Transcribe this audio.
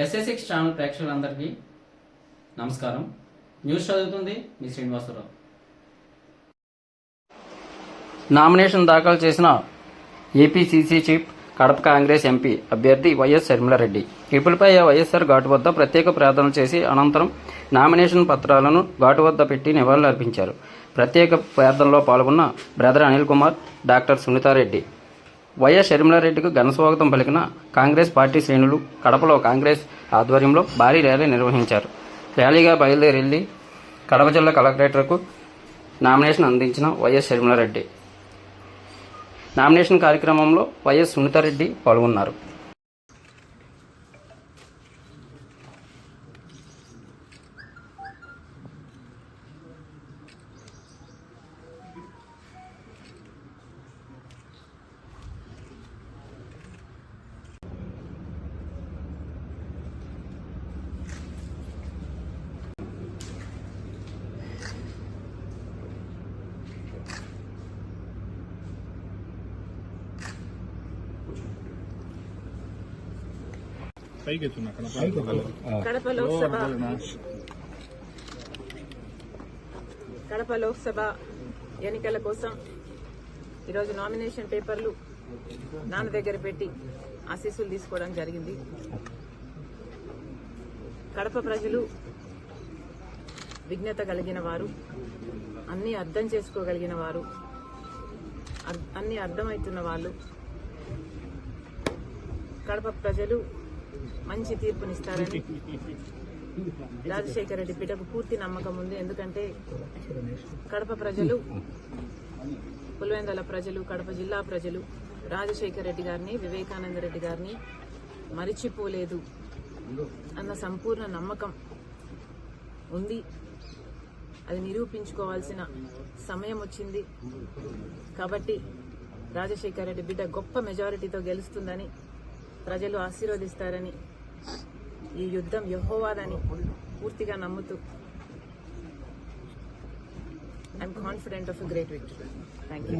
ఎస్ఎస్6 channel ప్రేక్షకులందరికీ నమస్కారం. News చదువుతుంది మీ శ్రీనివాసరావు. నామినేషన్ దాఖలు చేసిన APCC chief, Kadapa Congress MP అభ్యర్థి వైఎస్ షర్మిలారెడ్డి ఇపులపై వైఎస్ఆర్ ఘాటు వద్ద ప్రత్యేక ప్రార్థనలు చేసి అనంతరం నామినేషన్ పత్రాలను ఘాటు వద్ద పెట్టి నివాళులు అర్పించారు. ప్రత్యేక ప్రార్థనలో పాల్గొన్న brother Anil Kumar, doctor Sunitha Reddy YS షర్మిలారెడ్డికి ఘనస్వాగతం పలికిన కాంగ్రెస్ పార్టీ శ్రేణులు కడపలో కాంగ్రెస్ ఆధ్వర్యంలో భారీ ర్యాలీ నిర్వహించారు. ర్యాలీగా బయలుదేరి కడప జిల్లా కలెక్టరేట్కు నామినేషన్ అందించిన వైఎస్ షర్మిలారెడ్డి. నామినేషన్ కార్యక్రమంలో వైఎస్ సునీతారెడ్డి పాల్గొన్నారు. కడప లోక్సభ ఎన్నికల కోసం ఈరోజు నామినేషన్ పేపర్లు నాన్న దగ్గర పెట్టి ఆశీస్సులు తీసుకోవడం జరిగింది. కడప ప్రజలు విజ్ఞత కలిగిన వారు, అన్ని అర్థం చేసుకోగలిగిన వారు, అన్ని అర్థమవుతున్న వాళ్ళు. కడప ప్రజలు మంచి తీర్పునిస్తారని రాజశేఖర రెడ్డి బిడ్డకు పూర్తి నమ్మకం ఉంది. ఎందుకంటే కడప ప్రజలు, పులివెందుల ప్రజలు, కడప జిల్లా ప్రజలు రాజశేఖర రెడ్డి గారిని, వివేకానంద రెడ్డి గారిని మరిచిపోలేదు అన్న సంపూర్ణ నమ్మకం ఉంది. అది నిరూపించుకోవాల్సిన సమయం వచ్చింది. కాబట్టి రాజశేఖర రెడ్డి బిడ్డ గొప్ప మెజారిటీతో గెలుస్తుందని, ప్రజలు ఆశీర్వదిస్తారని, ఈ యుద్ధం యెహోవాదని పూర్తిగా నమ్ముతూ I'm confident of a great victory. Thank you.